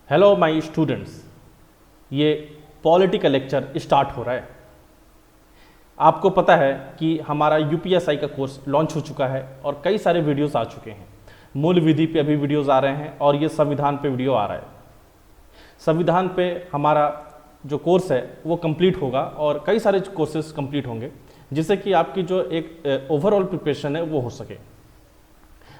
Hello my students, ये political lecture start हो रहा है। आपको पता है कि हमारा यूपीएसआई का कोर्स लॉन्च हो चुका है और कई सारे वीडियोस आ चुके हैं। मूल विधि पे अभी वीडियोस आ रहे हैं और ये संविधान पे वीडियो आ रहा है। संविधान पे हमारा जो कोर्स है वो कंप्लीट होगा और कई सारे कोर्सेज कंप्लीट होंगे, जिससे कि आपकी जो एक ओवरऑल प्रिपरेशन है वो हो सके।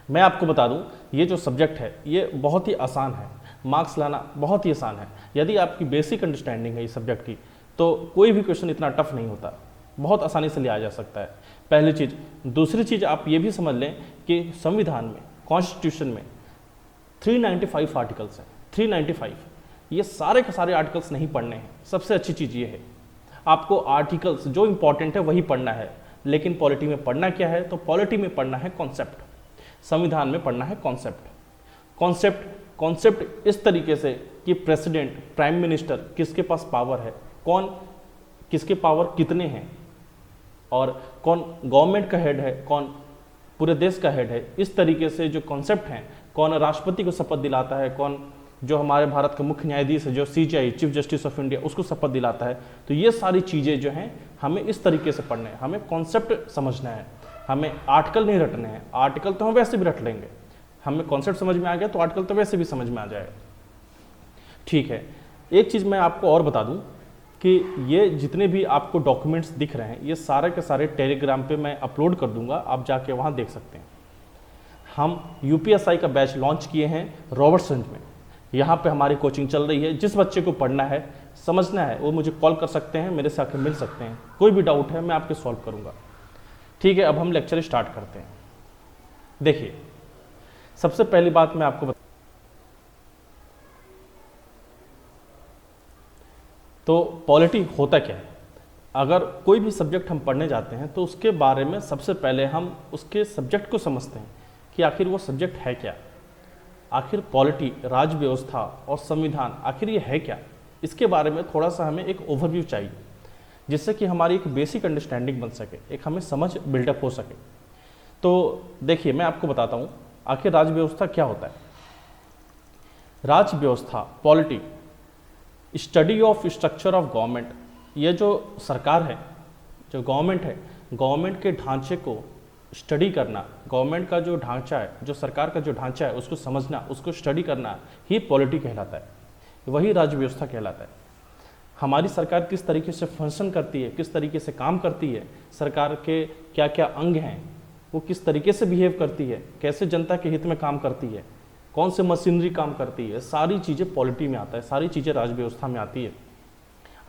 मैं आपको बता दूं, ये जो सब्जेक्ट है ये बहुत ही आसान है, मार्क्स लाना बहुत ही आसान है। यदि आपकी बेसिक अंडरस्टैंडिंग है इस सब्जेक्ट की तो कोई भी क्वेश्चन इतना टफ नहीं होता, बहुत आसानी से लिया जा सकता है। पहली चीज़। दूसरी चीज़, आप ये भी समझ लें कि संविधान में, कॉन्स्टिट्यूशन में 395 आर्टिकल्स हैं। 395, ये सारे के सारे आर्टिकल्स नहीं पढ़ने हैं। सबसे अच्छी चीज़ ये है, आपको आर्टिकल्स जो इंपॉर्टेंट है वही पढ़ना है। लेकिन पॉलिटी में पढ़ना क्या है? तो पॉलिटी में पढ़ना है कॉन्सेप्ट, संविधान में पढ़ना है कॉन्सेप्ट। कॉन्सेप्ट इस तरीके से कि प्रेसिडेंट, प्राइम मिनिस्टर किसके पास पावर है, कौन किसके पावर कितने हैं, और कौन गवर्नमेंट का हेड है, कौन पूरे देश का हेड है। इस तरीके से जो कॉन्सेप्ट हैं, कौन राष्ट्रपति को शपथ दिलाता है, कौन जो हमारे भारत का मुख्य न्यायाधीश है, जो CGI, chief justice of India, उसको शपथ दिलाता है। तो ये सारी चीज़ें जो हैं हमें इस तरीके से पढ़ने हैं, हमें कॉन्सेप्ट समझना है, हमें आर्टिकल नहीं रटने हैं। आर्टिकल तो हम वैसे भी रट लेंगे, हमें कॉन्सेप्ट समझ में आ गया तो आर्टिकल तो वैसे भी समझ में आ जाएगा। ठीक है, एक चीज़ मैं आपको और बता दूं कि ये जितने भी आपको डॉक्यूमेंट्स दिख रहे हैं ये सारे के सारे टेलीग्राम पे मैं अपलोड कर दूंगा, आप जाके वहाँ देख सकते हैं। हम यूपीएसआई का बैच लॉन्च किए हैं रॉबर्ट्सगंज में। यहाँ पे हमारी कोचिंग चल रही है। जिस बच्चे को पढ़ना है, समझना है, वो मुझे कॉल कर सकते हैं, मेरे से आके मिल सकते हैं। कोई भी डाउट है मैं आपके सॉल्व करूँगा। ठीक है, अब हम लेक्चर स्टार्ट करते हैं। देखिए, सबसे पहली बात मैं आपको तो पॉलिटी होता क्या है? अगर कोई भी सब्जेक्ट हम पढ़ने जाते हैं तो उसके बारे में सबसे पहले हम उसके सब्जेक्ट को समझते हैं कि आखिर वो सब्जेक्ट है क्या। आखिर पॉलिटी, राज व्यवस्था और संविधान आखिर ये है क्या, इसके बारे में थोड़ा सा हमें एक ओवरव्यू चाहिए, जिससे कि हमारी एक बेसिक अंडरस्टैंडिंग बन सके, एक हमें समझ बिल्डअप हो सके। तो देखिए, मैं आपको बताता हूँ आखिर राज व्यवस्था क्या होता है। राज व्यवस्था, polity, study of structure of government. ये जो सरकार है, जो गवर्नमेंट है, गवर्नमेंट के ढांचे को स्टडी करना, गवर्नमेंट का जो ढांचा है, जो सरकार का जो ढांचा है उसको समझना, उसको स्टडी करना ही पॉलिटी कहलाता है, वही राज्य व्यवस्था कहलाता है। हमारी सरकार किस तरीके से फंक्शन करती है, किस तरीके से काम करती है, सरकार के क्या क्या अंग हैं, वो किस तरीके से बिहेव करती है, कैसे जनता के हित में काम करती है, कौन से मशीनरी काम करती है, सारी चीज़ें पॉलिटी में आता है, सारी चीज़ें राज व्यवस्था में आती है।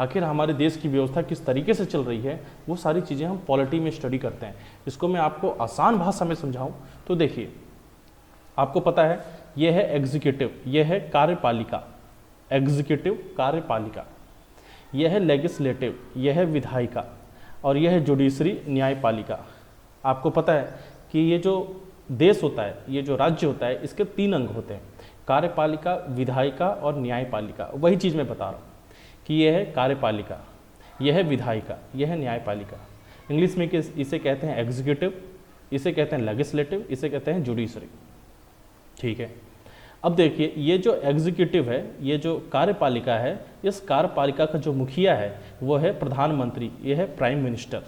आखिर हमारे देश की व्यवस्था किस तरीके से चल रही है, वो सारी चीज़ें हम पॉलिटी में स्टडी करते हैं। इसको मैं आपको आसान भाषा में समझाऊं तो देखिए, आपको पता है ये है एग्जीक्यूटिव, ये है कार्यपालिका, एग्जीक्यूटिव कार्यपालिका, यह है लेजिस्लेटिव, यह है विधायिका, और यह है जुडिशरी न्यायपालिका। आपको पता है कि ये जो देश होता है, ये जो राज्य होता है, इसके 3 अंग होते हैं, कार्यपालिका, विधायिका और न्यायपालिका। वही चीज़ मैं बता रहा हूँ कि यह है कार्यपालिका, यह है विधायिका, यह है न्यायपालिका। इंग्लिश में इसे कहते हैं एग्जीक्यूटिव, इसे कहते हैं लेजिस्लेटिव, इसे कहते हैं जुडिशरी। ठीक है, अब देखिए, ये जो एग्जीक्यूटिव है, ये जो कार्यपालिका है, इस कार्यपालिका का जो मुखिया है वो है प्रधानमंत्री, ये है प्राइम मिनिस्टर।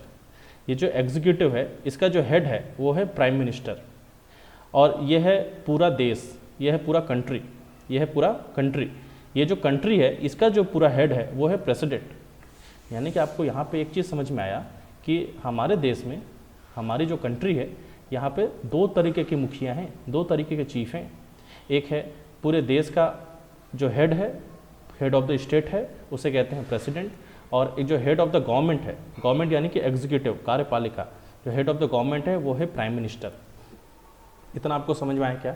ये जो एग्जीक्यूटिव है, इसका जो हेड है वो है प्राइम मिनिस्टर, और यह है पूरा देश, यह है पूरा कंट्री, यह है पूरा कंट्री। ये जो कंट्री है, इसका जो पूरा हेड है वो है प्रेसिडेंट। यानी कि आपको यहाँ पे एक चीज़ समझ में आया कि हमारे देश में, हमारी जो कंट्री है, यहाँ पे 2 तरीके के मुखिया हैं, 2 तरीके के चीफ हैं। एक है पूरे देश का जो हेड है, हेड ऑफ द स्टेट है, उसे कहते हैं प्रेसिडेंट, और एक जो हेड ऑफ द गवर्नमेंट है, गवर्नमेंट यानी कि एग्जीक्यूटिव, कार्यपालिका, जो हेड ऑफ द गवर्नमेंट है वो है प्राइम मिनिस्टर। इतना आपको समझ में आया क्या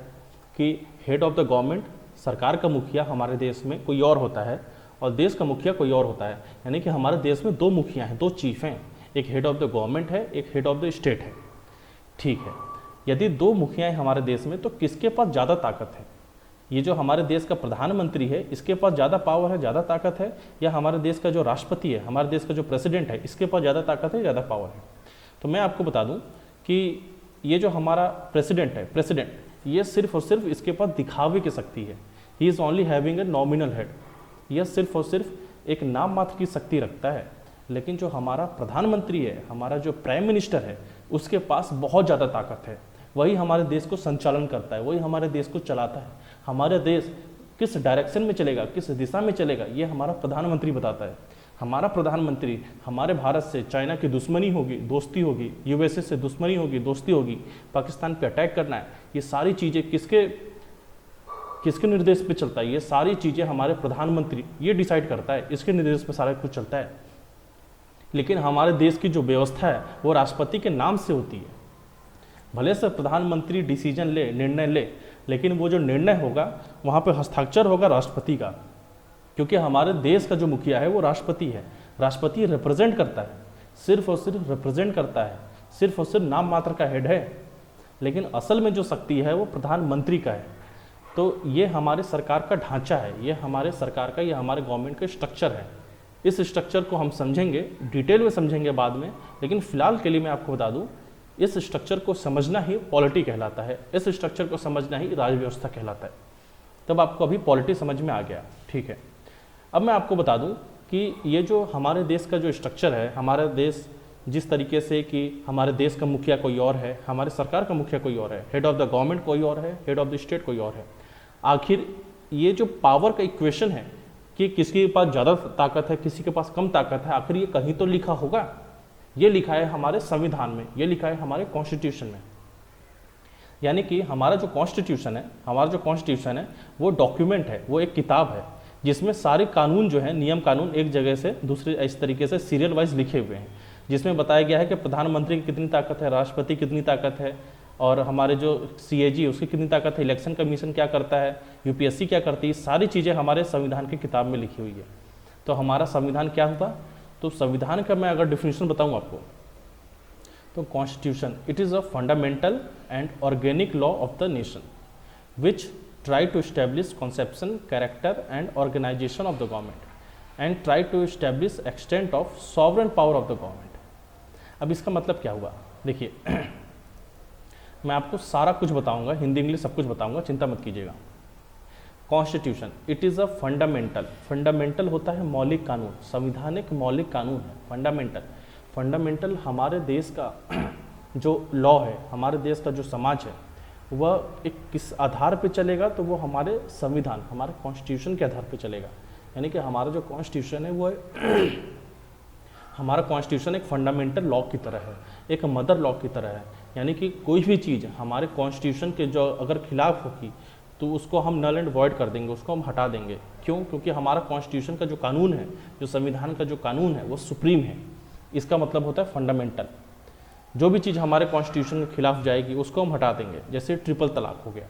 कि हेड ऑफ द गवर्नमेंट, सरकार का मुखिया हमारे देश में कोई और होता है और देश का मुखिया कोई और होता है। यानी कि हमारे देश में 2 मुखिया हैं, 2 चीफ हैं, एक हेड ऑफ द गवर्नमेंट है, एक हेड ऑफ द स्टेट है। ठीक है, यदि 2 मुखिया हैं हमारे देश में तो किसके पास ज़्यादा ताकत है? ये जो हमारे देश का प्रधानमंत्री है, इसके पास ज़्यादा पावर है, ज़्यादा ताकत है, या हमारे देश का जो राष्ट्रपति है, हमारे देश का जो प्रेसिडेंट है, इसके पास ज़्यादा ताकत है, ज़्यादा पावर है? तो मैं आपको बता दूं कि ये जो हमारा प्रेसिडेंट है, प्रेसिडेंट, ये सिर्फ और सिर्फ इसके पास दिखावे की शक्ति है। He is only having a nominal head. यह सिर्फ और सिर्फ एक नाम मात्र की शक्ति रखता है, लेकिन जो हमारा प्रधानमंत्री है, हमारा जो प्राइम मिनिस्टर है, उसके पास बहुत ज़्यादा ताकत है। वही हमारे देश को संचालन करता है, वही हमारे देश को चलाता है। हमारे देश किस डायरेक्शन में चलेगा, किस दिशा में चलेगा, ये हमारा प्रधानमंत्री बताता है। हमारा प्रधानमंत्री हमारे भारत से चाइना की दुश्मनी होगी, दोस्ती होगी, यूएसए से दुश्मनी होगी, दोस्ती होगी, पाकिस्तान पे अटैक करना है, ये सारी चीज़ें किसके निर्देश पे चलता है? ये सारी चीज़ें हमारे प्रधानमंत्री ये डिसाइड करता है, इसके निर्देश पे सारा कुछ चलता है। लेकिन हमारे देश की जो व्यवस्था है वो राष्ट्रपति के नाम से होती है। भले से प्रधानमंत्री डिसीजन ले, निर्णय ले, लेकिन वो जो निर्णय होगा वहाँ पे हस्ताक्षर होगा राष्ट्रपति का, क्योंकि हमारे देश का जो मुखिया है वो राष्ट्रपति है। राष्ट्रपति रिप्रेजेंट करता है, सिर्फ और सिर्फ रिप्रेजेंट करता है, सिर्फ और सिर्फ नाम मात्र का हेड है, लेकिन असल में जो शक्ति है वो प्रधानमंत्री का है। तो ये हमारे सरकार का ढांचा है, ये हमारे सरकार का, ये हमारे गवर्नमेंट का स्ट्रक्चर है। इस स्ट्रक्चर को हम समझेंगे, डिटेल में समझेंगे बाद में, लेकिन फिलहाल के लिए मैं आपको बता दूं, इस स्ट्रक्चर को समझना ही पॉलिटी कहलाता है, इस स्ट्रक्चर को समझना ही राज व्यवस्था कहलाता है। तब आपको अभी पॉलिटी समझ में आ गया, ठीक है। अब मैं आपको बता दूं कि ये जो हमारे देश का जो स्ट्रक्चर है, हमारा देश जिस तरीके से कि हमारे देश का मुखिया कोई और है, हमारे सरकार का मुखिया कोई और है, हेड ऑफ द गवर्नमेंट कोई और है, हेड ऑफ द स्टेट कोई और है। आखिर ये जो पावर का इक्वेशन है कि किसी के पास ज़्यादा ताकत है, किसी के पास कम ताकत है, आखिर ये कहीं तो लिखा होगा। ये लिखा है हमारे संविधान में, ये लिखा है हमारे कॉन्स्टिट्यूशन में। यानी कि हमारा जो कॉन्स्टिट्यूशन है वो डॉक्यूमेंट है, वो एक किताब है जिसमें सारे कानून जो है, नियम कानून एक जगह से दूसरे इस तरीके से सीरियल वाइज लिखे हुए हैं, जिसमें बताया गया है कि प्रधानमंत्री की कितनी ताकत है, राष्ट्रपति कितनी ताकत है, और हमारे जो CAG उसकी कितनी ताकत है, इलेक्शन कमीशन क्या करता है, UPSC क्या करती है, सारी चीज़ें हमारे संविधान की किताब में लिखी हुई है। तो हमारा संविधान क्या हुआ? तो संविधान का मैं अगर डिफिनेशन बताऊं आपको, तो constitution it is a fundamental and organic law of the nation which try to establish conception, character and organization of the government and try to establish extent of sovereign power of the government. अब इसका मतलब क्या हुआ? देखिए मैं आपको सारा कुछ बताऊंगा, हिंदी इंग्लिश सब कुछ बताऊंगा, चिंता मत कीजिएगा। Constitution it is a fundamental होता है मौलिक कानून, संविधानिक मौलिक कानून है। फंडामेंटल हमारे देश का जो लॉ है, हमारे देश का जो समाज है, वह एक किस आधार पे चलेगा? तो वो हमारे संविधान, हमारे कॉन्स्टिट्यूशन के आधार पे चलेगा। यानी कि हमारा जो कॉन्स्टिट्यूशन है वो हमारा कॉन्स्टिट्यूशन एक फंडामेंटल लॉ की तरह है, एक मदर लॉ की तरह है। यानी कि कोई भी चीज़ हमारे कॉन्स्टिट्यूशन के जो अगर खिलाफ होगी तो उसको हम नल एंड वॉइड कर देंगे, उसको हम हटा देंगे। क्यों? क्योंकि हमारा कॉन्स्टिट्यूशन का जो कानून है, जो संविधान का जो कानून है, वो सुप्रीम है। इसका मतलब होता है फंडामेंटल। जो भी चीज़ हमारे कॉन्स्टिट्यूशन के खिलाफ जाएगी उसको हम हटा देंगे। जैसे ट्रिपल तलाक हो गया,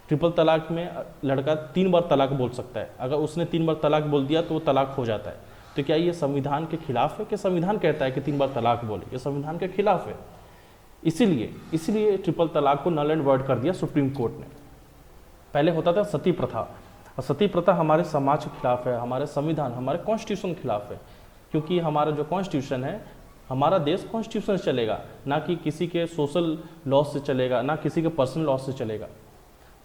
ट्रिपल तलाक में लड़का 3 बार तलाक बोल सकता है, अगर उसने 3 बार तलाक बोल दिया तो वो तलाक हो जाता है। तो क्या ये संविधान के खिलाफ है कि संविधान कहता है कि 3 बार तलाक बोले? ये संविधान के खिलाफ है। इसीलिए ट्रिपल तलाक को नल एंड वॉइड कर दिया सुप्रीम कोर्ट ने। पहले होता था सती प्रथा, और सती प्रथा हमारे समाज के खिलाफ है, हमारे संविधान, हमारे कॉन्स्टिट्यूशन के खिलाफ है। क्योंकि हमारा जो कॉन्स्टिट्यूशन है, हमारा देश कॉन्स्टिट्यूशन से चलेगा, ना कि किसी के सोशल लॉ से चलेगा, ना किसी के पर्सनल लॉ से चलेगा।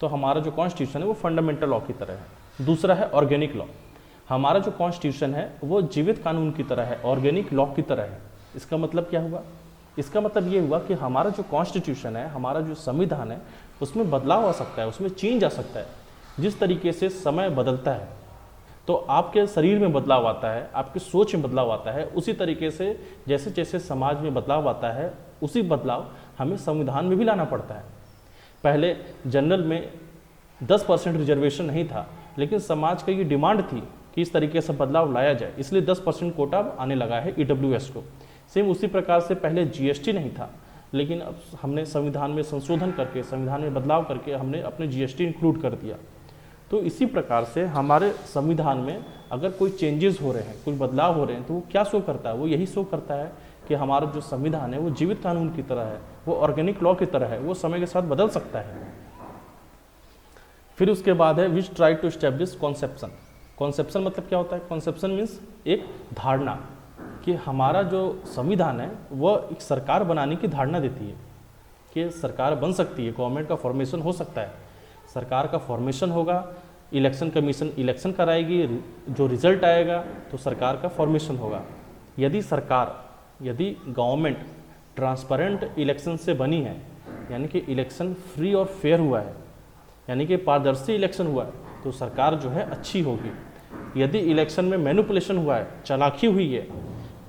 तो हमारा जो कॉन्स्टिट्यूशन है वो फंडामेंटल लॉ की तरह है। दूसरा है ऑर्गेनिक लॉ। हमारा जो कॉन्स्टिट्यूशन है वो जीवित कानून की तरह है, ऑर्गेनिक लॉ की तरह है। इसका मतलब क्या हुआ? इसका मतलब ये हुआ कि हमारा जो कॉन्स्टिट्यूशन है, हमारा जो संविधान है, उसमें बदलाव आ सकता है, उसमें चेंज आ सकता है। जिस तरीके से समय बदलता है तो आपके शरीर में बदलाव आता है, आपकी सोच में बदलाव आता है, उसी तरीके से जैसे जैसे समाज में बदलाव आता है, उसी बदलाव हमें संविधान में भी लाना पड़ता है। पहले जनरल में 10% रिजर्वेशन नहीं था, लेकिन समाज का ये डिमांड थी कि इस तरीके से बदलाव लाया जाए, इसलिए 10% कोटा आने लगा है EWS को। सेम उसी प्रकार से पहले GST नहीं था, लेकिन अब हमने संविधान में संशोधन करके, संविधान में बदलाव करके हमने अपने GST इंक्लूड कर दिया। तो इसी प्रकार से हमारे संविधान में अगर कोई चेंजेस हो रहे हैं, कुछ बदलाव हो रहे हैं, तो वो क्या शो करता है? वो यही शो करता है कि हमारा जो संविधान है वो जीवित कानून की तरह है, वो ऑर्गेनिक लॉ की तरह है, वो समय के साथ बदल सकता है। फिर उसके बाद है which try to establish conception. Conception मतलब क्या होता है? कॉन्सेप्शन मीन्स एक धारणा, कि हमारा जो संविधान है वह एक सरकार बनाने की धारणा देती है कि सरकार बन सकती है, गवर्नमेंट का फॉर्मेशन हो सकता है। सरकार का फॉर्मेशन होगा इलेक्शन कमीशन इलेक्शन कराएगी, जो रिजल्ट आएगा तो सरकार का फॉर्मेशन होगा। यदि गवर्नमेंट ट्रांसपेरेंट इलेक्शन से बनी है, यानी कि इलेक्शन फ्री और फेयर हुआ है, यानी कि पारदर्शी इलेक्शन हुआ है, तो सरकार जो है अच्छी होगी। यदि इलेक्शन में मैनिपुलेशन हुआ है, चालाकी हुई है,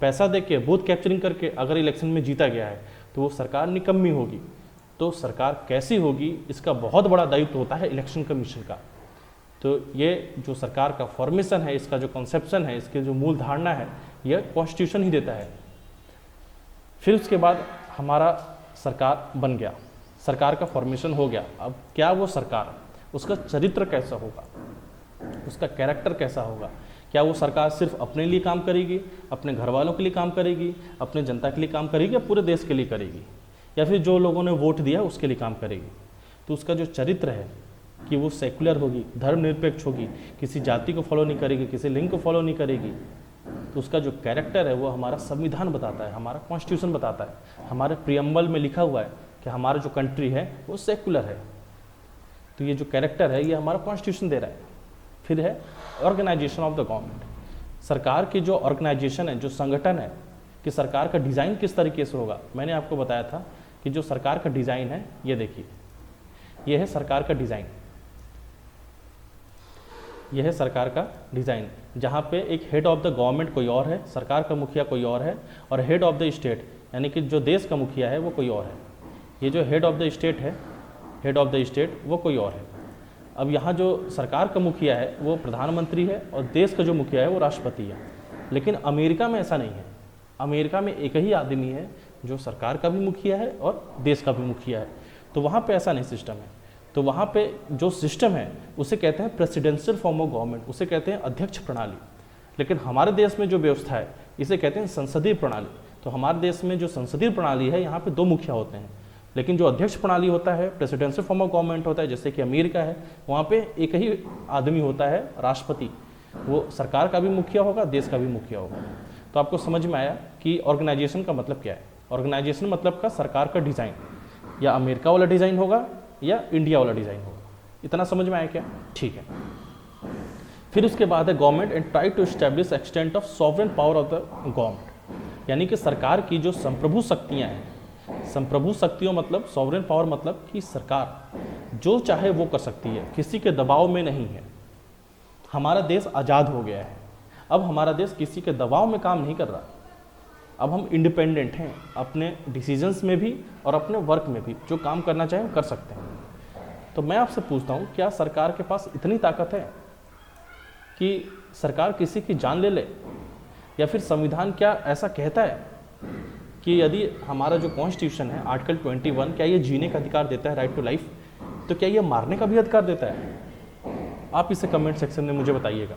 पैसा देके बूथ कैप्चरिंग करके अगर इलेक्शन में जीता गया है, तो वो सरकार निकम्मी होगी। तो सरकार कैसी होगी, इसका बहुत बड़ा दायित्व होता है इलेक्शन कमीशन का। तो ये जो सरकार का फॉर्मेशन है, इसका जो कॉन्सेप्शन है, इसकी जो मूल धारणा है, यह कॉन्स्टिट्यूशन ही देता है। फिर उसके बाद हमारा सरकार बन गया, सरकार का फॉर्मेशन हो गया। अब क्या वो सरकार, उसका चरित्र कैसा होगा, उसका कैरेक्टर कैसा होगा? क्या वो सरकार सिर्फ अपने लिए काम करेगी, अपने घर वालों के लिए काम करेगी, अपने जनता के लिए काम करेगी, या पूरे देश के लिए करेगी, या फिर जो लोगों ने वोट दिया उसके लिए काम करेगी? तो उसका जो चरित्र है कि वो सेकुलर होगी, धर्मनिरपेक्ष होगी, किसी जाति को फॉलो नहीं करेगी, किसी लिंग को फॉलो नहीं करेगी। तो उसका जो कैरेक्टर है वो हमारा संविधान बताता है, हमारा कॉन्स्टिट्यूशन बताता है। हमारे प्रियम्बल में लिखा हुआ है कि हमारा जो कंट्री है वो सेकुलर है। तो ये जो कैरेक्टर है ये हमारा कॉन्स्टिट्यूशन दे रहा है। फिर है ऑर्गेनाइजेशन ऑफ द गवर्नमेंट, सरकार की जो ऑर्गेनाइजेशन है, जो संगठन है, कि सरकार का डिज़ाइन किस तरीके से होगा। मैंने आपको बताया था कि जो सरकार का डिज़ाइन है, ये देखिए, ये है सरकार का डिज़ाइन, यह है सरकार का डिज़ाइन, जहाँ पे एक हेड ऑफ द गवर्नमेंट कोई और है, सरकार का मुखिया कोई और है, और हेड ऑफ द स्टेट यानी कि जो देश का मुखिया है वो कोई और है। ये जो हेड ऑफ द स्टेट है, हेड ऑफ द स्टेट वो कोई और है। अब यहाँ जो सरकार का मुखिया है वो प्रधानमंत्री है, और देश का जो मुखिया है वो राष्ट्रपति है। लेकिन अमेरिका में ऐसा नहीं है। अमेरिका में एक ही आदमी है जो सरकार का भी मुखिया है और देश का भी मुखिया है। तो वहाँ पे ऐसा नहीं सिस्टम है। तो वहाँ पे जो सिस्टम है उसे कहते हैं प्रेसिडेंशियल फॉर्म ऑफ गवर्नमेंट, उसे कहते हैं अध्यक्ष प्रणाली। लेकिन हमारे देश में जो व्यवस्था है इसे कहते हैं संसदीय प्रणाली। तो हमारे देश में जो संसदीय प्रणाली है, यहाँ पे 2 मुखिया होते हैं। लेकिन जो अध्यक्ष प्रणाली होता है, प्रेसिडेंशियल फॉर्म ऑफ गवर्नमेंट होता है, जैसे कि अमेरिका है, वहाँ पे एक ही आदमी होता है, राष्ट्रपति। वो सरकार का भी मुखिया होगा, देश का भी मुखिया होगा। तो आपको समझ में आया कि ऑर्गेनाइजेशन का मतलब क्या है। ऑर्गेनाइजेशन मतलब का सरकार का डिज़ाइन, या अमेरिका वाला डिज़ाइन होगा या इंडिया वाला डिज़ाइन होगा। इतना समझ में आया क्या? ठीक है। फिर उसके बाद है government and try to establish extent of sovereign power of the government, यानी कि सरकार की जो संप्रभु शक्तियाँ हैं, संप्रभु शक्तियों मतलब सॉवरेन पावर मतलब कि सरकार जो चाहे वो कर सकती है, किसी के दबाव में नहीं है। हमारा देश आज़ाद हो गया है, अब हमारा देश किसी के दबाव में काम नहीं कर रहा। अब हम इंडिपेंडेंट हैं, अपने डिसीजंस में भी और अपने वर्क में भी, जो काम करना चाहें कर सकते हैं। तो मैं आपसे पूछता हूँ, क्या सरकार के पास इतनी ताकत है कि सरकार किसी की जान ले ले? या फिर संविधान क्या ऐसा कहता है कि यदि हमारा जो कॉन्स्टिट्यूशन है आर्टिकल 21, क्या ये जीने का अधिकार देता है, राइट टू लाइफ, तो क्या ये मारने का भी अधिकार देता है? आप इसे कमेंट सेक्शन में मुझे बताइएगा।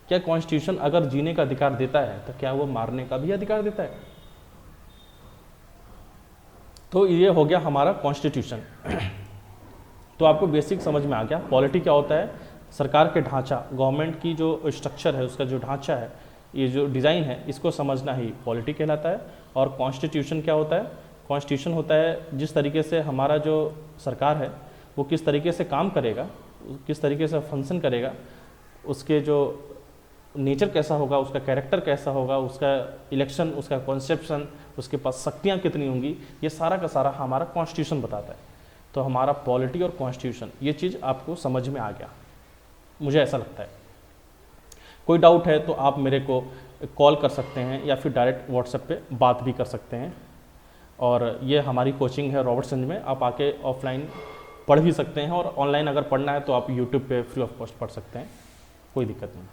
क्या कॉन्स्टिट्यूशन अगर जीने का अधिकार देता है तो क्या वो मारने का भी अधिकार देता है? तो ये हो गया हमारा कॉन्स्टिट्यूशन। तो आपको बेसिक समझ में आ गया पॉलिटी क्या होता है, सरकार के ढांचा, गवर्नमेंट की जो स्ट्रक्चर है, उसका जो ढांचा है, ये जो डिज़ाइन है, इसको समझना ही पॉलिटी कहलाता है। और कॉन्स्टिट्यूशन क्या होता है? कॉन्स्टिट्यूशन होता है जिस तरीके से हमारा जो सरकार है वो किस तरीके से काम करेगा, किस तरीके से फंक्शन करेगा, उसके जो नेचर कैसा होगा, उसका कैरेक्टर कैसा होगा, उसका इलेक्शन, उसका कॉन्सेप्शन, उसके पास शक्तियाँ कितनी होंगी, ये सारा का सारा हमारा कॉन्स्टिट्यूशन बताता है। तो हमारा पॉलिटी और कॉन्स्टिट्यूशन, ये चीज़ आपको समझ में आ गया, मुझे ऐसा लगता है। कोई डाउट है तो आप मेरे को कॉल कर सकते हैं या फिर डायरेक्ट व्हाट्सएप पे बात भी कर सकते हैं। और ये हमारी कोचिंग है रॉबर्ट्सगंज में, आप आके ऑफलाइन पढ़ भी सकते हैं, और ऑनलाइन अगर पढ़ना है तो आप यूट्यूब पे फ्री ऑफ कॉस्ट पढ़ सकते हैं, कोई दिक्कत नहीं।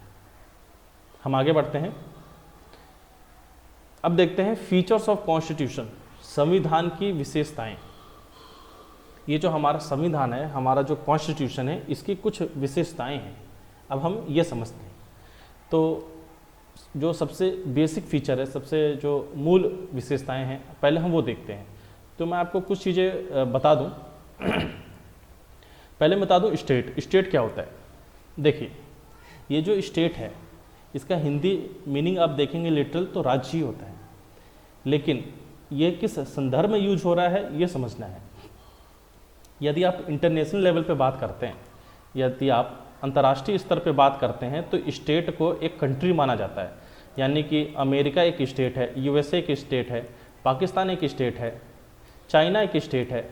हम आगे बढ़ते हैं। अब देखते हैं फीचर्स ऑफ कॉन्स्टिट्यूशन, संविधान की विशेषताएं। ये जो हमारा संविधान है, हमारा जो कॉन्स्टिट्यूशन है, इसकी कुछ विशेषताएं हैं। अब हम ये समझते हैं। तो जो सबसे बेसिक फीचर है, सबसे जो मूल विशेषताएं हैं, पहले हम वो देखते हैं। तो मैं आपको कुछ चीज़ें बता दूं। पहले बता दूं स्टेट। स्टेट क्या होता है? देखिए, ये जो स्टेट है इसका हिंदी मीनिंग आप देखेंगे लिटरल तो राज्य ही होता है, लेकिन ये किस संदर्भ में यूज हो रहा है ये समझना है। यदि आप इंटरनेशनल लेवल पे बात करते हैं, यदि आप अंतर्राष्ट्रीय स्तर पे बात करते हैं तो स्टेट को एक कंट्री माना जाता है, यानी कि अमेरिका एक स्टेट है, यूएसए एक स्टेट है, पाकिस्तान एक स्टेट है, चाइना एक स्टेट है,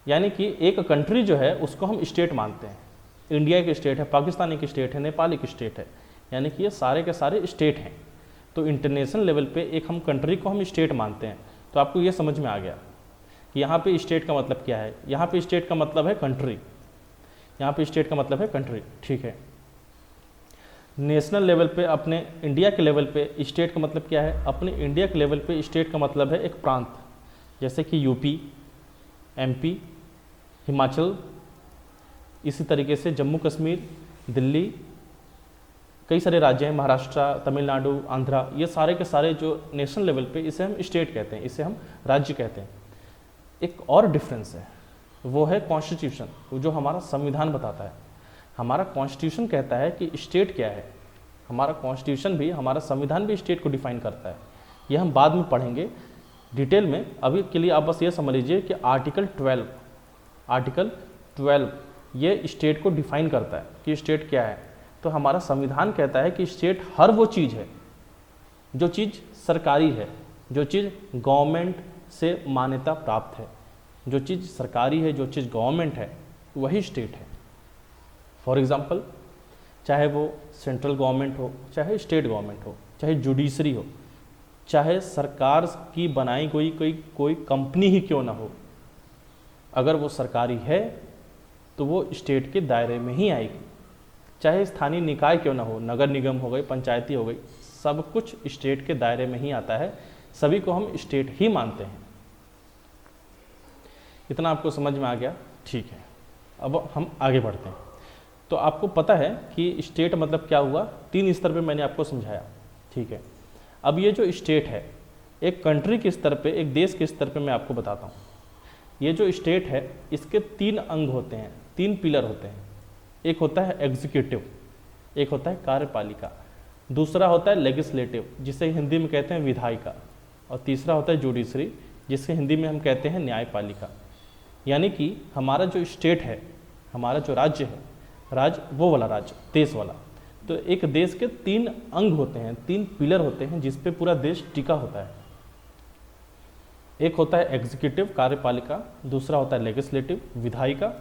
यानी कि एक कंट्री जो है उसको हम स्टेट मानते हैं। इंडिया एक स्टेट है, पाकिस्तान एक स्टेट है, नेपाल एक स्टेट है, यानी कि ये सारे के सारे स्टेट हैं। तो इंटरनेशनल लेवल पे एक हम कंट्री को हम स्टेट मानते हैं। तो आपको ये समझ में आ गया कि यहाँ पे स्टेट का मतलब क्या है। यहाँ पे स्टेट का मतलब है कंट्री, यहाँ पे स्टेट का मतलब है कंट्री, ठीक है। नेशनल लेवल पे अपने इंडिया के लेवल पे स्टेट का मतलब क्या है? अपने इंडिया के लेवल पे स्टेट का मतलब है एक प्रांत, जैसे कि यूपी, एमपी, हिमाचल, इसी तरीके से जम्मू कश्मीर, दिल्ली, कई सारे राज्य हैं, महाराष्ट्र, तमिलनाडु, आंध्रा, ये सारे के सारे जो नेशनल लेवल पे इसे हम स्टेट कहते हैं, इसे हम राज्य कहते हैं। एक और डिफरेंस है, वो है कॉन्स्टिट्यूशन, जो हमारा संविधान बताता है। हमारा कॉन्स्टिट्यूशन कहता है कि स्टेट क्या है, हमारा कॉन्स्टिट्यूशन भी, हमारा संविधान भी स्टेट को डिफाइन करता है। यह हम बाद में पढ़ेंगे डिटेल में। अभी के लिए आप बस ये समझ लीजिए कि आर्टिकल 12 ये स्टेट को डिफाइन करता है कि स्टेट क्या है। तो हमारा संविधान कहता है कि स्टेट हर वो चीज़ है जो चीज़ सरकारी है, जो चीज़ गवर्नमेंट से मान्यता प्राप्त है, जो चीज़ सरकारी है, जो चीज़ गवर्नमेंट है, वही स्टेट है। फॉर एग्जांपल, चाहे वो सेंट्रल गवर्नमेंट हो, चाहे स्टेट गवर्नमेंट हो, चाहे जुडिशरी हो, चाहे सरकार की बनाई कोई कंपनी ही क्यों ना हो, अगर वो सरकारी है तो वो स्टेट के दायरे में ही आएगी। चाहे स्थानीय निकाय क्यों ना हो, नगर निगम हो गई, पंचायती हो गई, सब कुछ स्टेट के दायरे में ही आता है। सभी को हम स्टेट ही मानते हैं। इतना आपको समझ में आ गया? ठीक है, अब हम आगे बढ़ते हैं। तो आपको पता है कि स्टेट मतलब क्या हुआ, 3 स्तर पे मैंने आपको समझाया, ठीक है। अब ये जो स्टेट है, एक कंट्री के स्तर पे, एक देश के स्तर पे मैं आपको बताता हूँ। ये जो स्टेट है, इसके 3 अंग होते हैं, 3 पिलर होते हैं। एक होता है एग्जीक्यूटिव, एक होता है कार्यपालिका, दूसरा होता है लेजिस्लेटिव, जिसे हिंदी में कहते हैं विधायिका, और तीसरा होता है जुडिशरी, जिसे हिंदी में हम कहते हैं न्यायपालिका। यानी कि हमारा जो स्टेट है, हमारा जो राज्य है, राज्य वो वाला राज्य, देश वाला। तो एक देश के 3 अंग होते हैं, 3 पिलर होते हैं जिस पे पूरा देश टिका होता है। एक होता है एग्जीक्यूटिव, कार्यपालिका, दूसरा होता है लेजिस्लेटिव, विधायिका,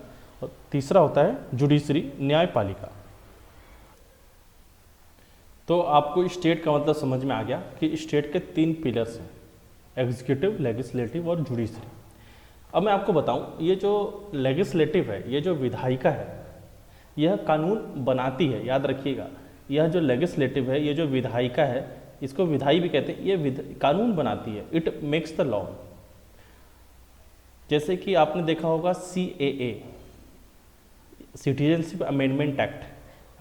और तीसरा होता है जुडिशरी, न्यायपालिका। तो आपको स्टेट का मतलब समझ में आ गया कि स्टेट के 3 पिलर्स हैं, एग्जीक्यूटिव, लेजिस्लेटिव और जुडिशरी। अब मैं आपको बताऊं, ये जो लेजिस्लेटिव है, ये जो विधायिका है, यह कानून बनाती है। याद रखिएगा, यह जो लेजिस्लेटिव है, ये जो विधायिका है, इसको विधायी भी कहते हैं, ये कानून बनाती है, इट मेक्स द लॉ। जैसे कि आपने देखा होगा CAA, सिटीजनशिप अमेंडमेंट एक्ट,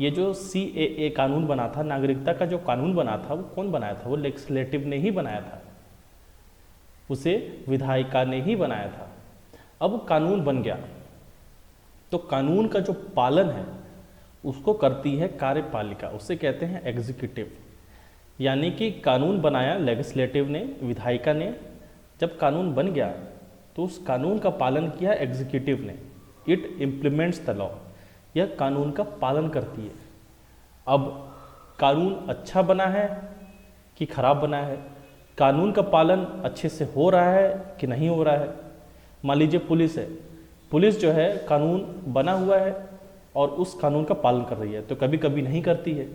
ये जो CAA कानून बना था, नागरिकता का जो कानून बना था, वो कौन बनाया था? वो लेजिस्लेटिव ने ही बनाया था, उसे विधायिका ने ही बनाया था। अब कानून बन गया तो कानून का जो पालन है उसको करती है कार्यपालिका, उसे कहते हैं एग्जीक्यूटिव। यानी कि कानून बनाया लेजिस्लेटिव ने, विधायिका ने, जब कानून बन गया तो उस कानून का पालन किया एग्जीक्यूटिव ने, इट इम्प्लीमेंट्स द लॉ, यह कानून का पालन करती है। अब कानून अच्छा बना है कि खराब बना है, कानून का पालन अच्छे से हो रहा है कि नहीं हो रहा है। मान लीजिए पुलिस है, पुलिस जो है कानून बना हुआ है और उस कानून का पालन कर रही है, तो कभी कभी नहीं करती है।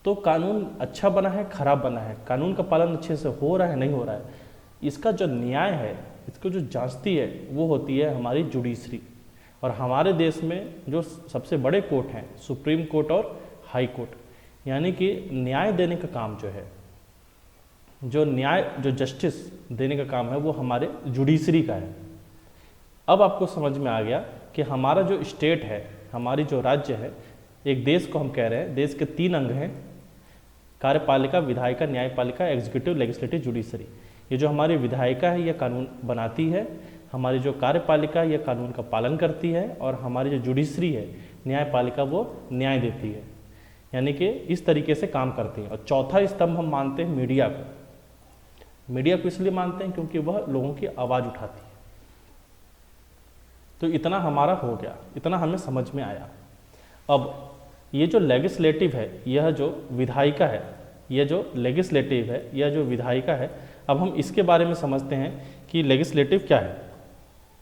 तो कानून अच्छा बना है, खराब बना है, कानून का पालन अच्छे से हो रहा है, नहीं हो रहा है, इसका जो न्याय है, इसको जो जांचती है, वो होती है हमारी जुडिशरी। और हमारे देश में जो सबसे बड़े कोर्ट हैं, सुप्रीम कोर्ट और हाई कोर्ट, यानी कि न्याय देने का काम जो है, जो जस्टिस देने का काम है, वो हमारे जुडिशरी का है। अब आपको समझ में आ गया कि हमारा जो स्टेट है, हमारी जो राज्य है, एक देश को हम कह रहे हैं, देश के 3 अंग हैं, कार्यपालिका, विधायिका, न्यायपालिका, एग्जीक्यूटिव, लेजिस्लेटिव, जुडिशरी। ये जो हमारी विधायिका है, यह कानून बनाती है, हमारी जो कार्यपालिका यह कानून का पालन करती है, और हमारी जो जुडिशरी है, न्यायपालिका, वो न्याय देती है। यानी कि इस तरीके से काम करती है। और चौथा स्तंभ हम मानते हैं मीडिया को। मीडिया को इसलिए मानते हैं क्योंकि वह लोगों की आवाज़ उठाती है। तो इतना हमारा हो गया, इतना हमें समझ में आया। अब ये जो लेजिस्लेटिव है, यह जो विधायिका है, यह जो लेजिस्लेटिव है, यह जो विधायिका है, अब हम इसके बारे में समझते हैं कि लेजिस्लेटिव क्या है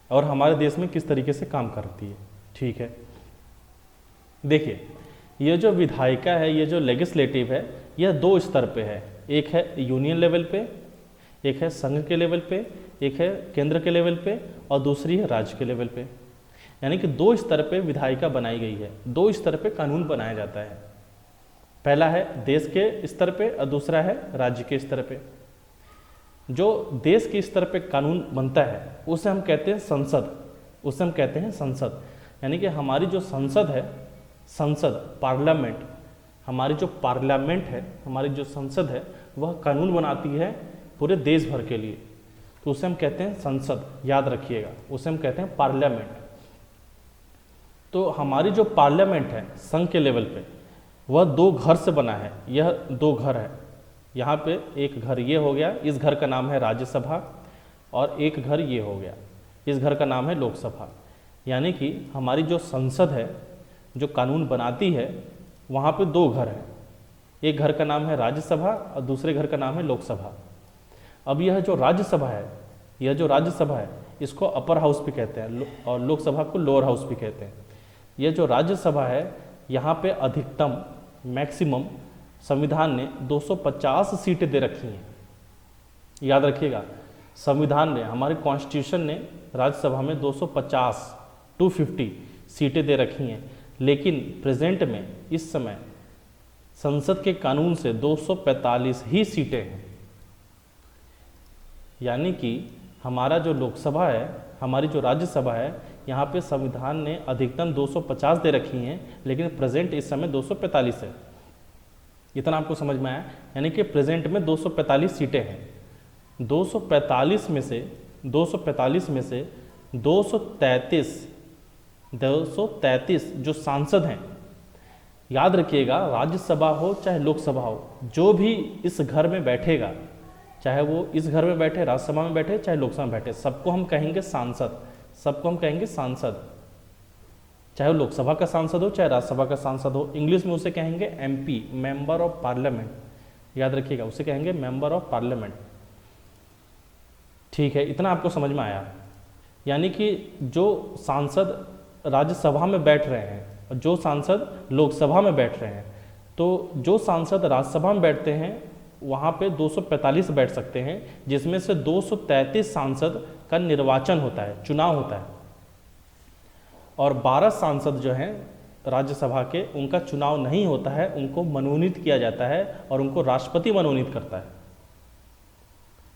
और हमारे देश में किस तरीके से काम करती है। ठीक है, देखिए ये जो विधायिका है, ये जो लेजिस्लेटिव है, यह दो स्तर पे है। एक है यूनियन लेवल पे, एक है संघ के लेवल पे, एक है केंद्र के लेवल पे और दूसरी है राज्य के लेवल पे। यानी कि दो स्तर पे विधायिका बनाई गई है, दो स्तर पे कानून बनाया जाता है। पहला है देश के स्तर पे और दूसरा है राज्य के स्तर पे। जो देश के स्तर पे कानून बनता है उसे हम कहते हैं संसद, उसे हम कहते हैं संसद। यानी कि हमारी जो संसद है, संसद पार्लियामेंट, हमारी जो पार्लियामेंट है, हमारी जो संसद है, वह कानून बनाती है पूरे देश भर के लिए, तो उसे हम कहते हैं संसद। याद रखिएगा, उसे हम कहते हैं पार्लियामेंट। तो हमारी जो पार्लियामेंट है संघ के लेवल पे, वह दो घर से बना है। यह दो घर है, यहाँ पे एक घर ये हो गया, इस घर का नाम है राज्यसभा, और एक घर ये हो गया, इस घर का नाम है लोकसभा। यानी कि हमारी जो संसद है, जो कानून बनाती है, वहाँ पे दो घर हैं, एक घर का नाम है राज्यसभा और दूसरे घर का नाम है लोकसभा। अब यह जो राज्यसभा है, यह जो राज्यसभा है, इसको अपर हाउस भी कहते हैं और लोकसभा को लोअर हाउस भी कहते हैं। यह जो राज्यसभा है, यहाँ पे अधिकतम मैक्सिमम संविधान ने 250 सीटें दे रखी हैं। याद रखिएगा, संविधान ने, हमारे कॉन्स्टिट्यूशन ने राज्यसभा में 250 सीटें दे रखी हैं, लेकिन प्रेजेंट में इस समय संसद के कानून से 245 ही सीटें हैं। यानी कि हमारा जो लोकसभा है, हमारी जो राज्यसभा है, यहाँ पे संविधान ने अधिकतम 250 दे रखी हैं, लेकिन प्रेजेंट इस समय 245 है। इतना आपको समझ में आया? यानी कि प्रेजेंट में 245 सीटें हैं। 245 में से 233 जो सांसद हैं, याद रखिएगा, राज्यसभा हो चाहे लोकसभा हो, जो भी इस घर में बैठेगा, चाहे वो इस घर में बैठे, राज्यसभा में बैठे, चाहे लोकसभा में बैठे, सबको हम कहेंगे सांसद, सबको हम कहेंगे सांसद। चाहे वो लोकसभा का सांसद हो चाहे राज्यसभा का सांसद हो, इंग्लिश में उसे कहेंगे MP, मेंबर ऑफ पार्लियामेंट। याद रखिएगा, उसे कहेंगे मेंबर ऑफ पार्लियामेंट। ठीक है, इतना आपको समझ में आया? यानी कि जो सांसद राज्यसभा में बैठ रहे हैं और जो सांसद लोकसभा में बैठ रहे हैं, तो जो सांसद राज्यसभा में बैठते हैं वहाँ पे 245 बैठ सकते हैं, जिसमें से 233 सांसद का निर्वाचन होता है, चुनाव होता है, और 12 सांसद जो हैं राज्यसभा के, उनका चुनाव नहीं होता है, उनको मनोनीत किया जाता है और उनको राष्ट्रपति मनोनीत करता है।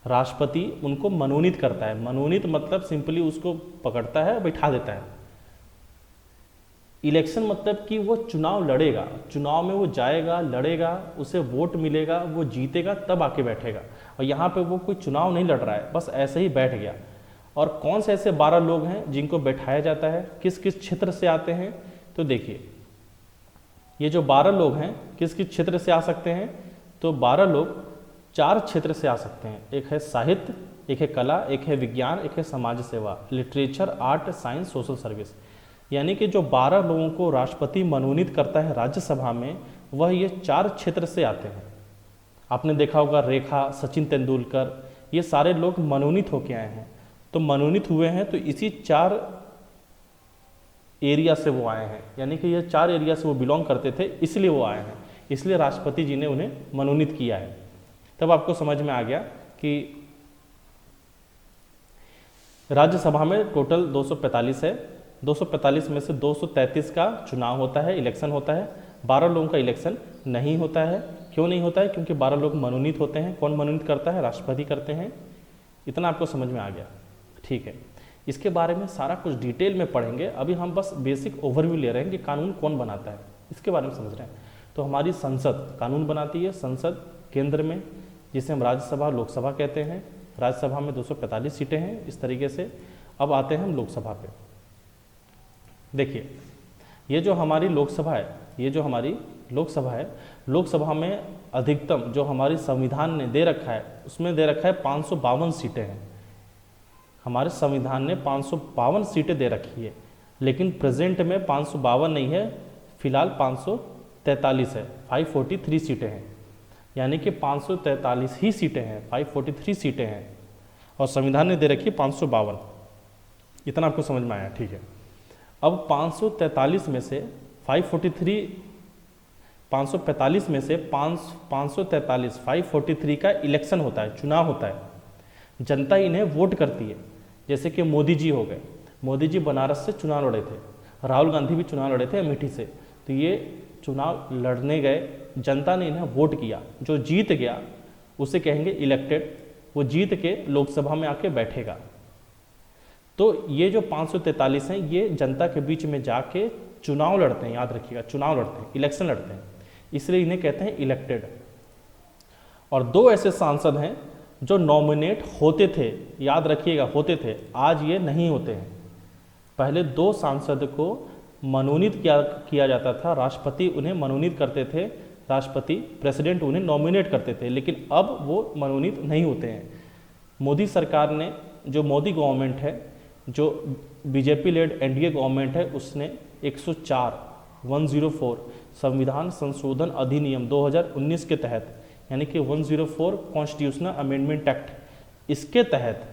राष्ट्रपति उनको मनोनीत करता है। मनोनीत मतलब सिंपली उसको पकड़ता है, बैठा देता है। इलेक्शन मतलब कि वो चुनाव लड़ेगा, चुनाव में वो जाएगा, लड़ेगा, उसे वोट मिलेगा, वो जीतेगा, तब आके बैठेगा। और यहाँ पे वो कोई चुनाव नहीं लड़ रहा है, बस ऐसे ही बैठ गया। और कौन से ऐसे 12 लोग हैं जिनको बैठाया जाता है, किस किस क्षेत्र से आते हैं? तो देखिए, ये जो 12 लोग हैं किस किस क्षेत्र से आ सकते हैं? तो 12 लोग 4 क्षेत्र से आ सकते हैं। एक है साहित्य, एक है कला, एक है विज्ञान, एक है समाज सेवा, literature, art, science, social service. यानी कि जो 12 लोगों को राष्ट्रपति मनोनीत करता है राज्यसभा में, वह ये 4 क्षेत्र से आते हैं। आपने देखा होगा रेखा, सचिन तेंदुलकर, ये सारे लोग मनोनीत होके आए हैं। तो मनोनीत हुए हैं तो इसी 4 एरिया से वो आए हैं। यानी कि ये 4 एरिया से वो बिलोंग करते थे, इसलिए वो आए हैं, इसलिए राष्ट्रपति जी ने उन्हें मनोनीत किया है। तब आपको समझ में आ गया कि राज्यसभा में टोटल 245 है। 245 में से 233 का चुनाव होता है, इलेक्शन होता है। 12 लोगों का इलेक्शन नहीं होता है। क्यों नहीं होता है? क्योंकि 12 लोग मनोनीत होते हैं। कौन मनोनीत करता है? राष्ट्रपति करते हैं। इतना आपको समझ में आ गया? ठीक है, इसके बारे में सारा कुछ डिटेल में पढ़ेंगे। अभी हम बस बेसिक ओवरव्यू ले रहे हैं कि कानून कौन बनाता है, इसके बारे में समझ रहे हैं। तो हमारी संसद कानून बनाती है। संसद केंद्र में, जिसे हम राज्यसभा, लोकसभा कहते हैं। राज्यसभा में 245 सीटें हैं, इस तरीके से। अब आते हैं हम लोकसभा पे। देखिए, ये जो हमारी लोकसभा है, ये जो हमारी लोकसभा है, लोकसभा में अधिकतम जो हमारी संविधान ने दे रखा है, उसमें दे रखा है 552 सीटें हैं। हमारे संविधान ने 552 सीटें दे रखी है, लेकिन प्रेजेंट में 552 नहीं है, फिलहाल 543 है, 543 सीटें हैं। यानी कि 543 ही सीटें हैं, 543 सीटें हैं, और संविधान ने दे रखी है 552। इतना आपको समझ में आया, ठीक है। अब 543 में से 545 में से 543 543 का इलेक्शन होता है, चुनाव होता है, जनता इन्हें वोट करती है। जैसे कि मोदी जी हो गए, मोदी जी बनारस से चुनाव लड़े थे, राहुल गांधी भी चुनाव लड़े थे अमेठी से, तो ये चुनाव लड़ने गए, जनता ने इन्हें वोट किया, जो जीत गया उसे कहेंगे इलेक्टेड, वो जीत के लोकसभा में आके बैठेगा। तो ये जो 543 हैं ये जनता के बीच में जाके चुनाव लड़ते हैं, याद रखिएगा, चुनाव लड़ते हैं, इलेक्शन लड़ते हैं, इसलिए इन्हें कहते हैं इलेक्टेड। और 2 ऐसे सांसद हैं जो नॉमिनेट होते थे, याद रखिएगा, होते थे, आज ये नहीं होते हैं। पहले 2 सांसद को मनोनीत किया जाता था, राष्ट्रपति उन्हें मनोनीत करते थे, राष्ट्रपति प्रेसिडेंट उन्हें नॉमिनेट करते थे, लेकिन अब वो मनोनीत नहीं होते हैं। मोदी सरकार ने, जो मोदी गवर्नमेंट है, जो बीजेपी लेड एनडीए गवर्नमेंट है, उसने 104 संविधान संशोधन अधिनियम 2019 के तहत, यानी कि 104 कॉन्स्टिट्यूशनल अमेंडमेंट एक्ट, इसके तहत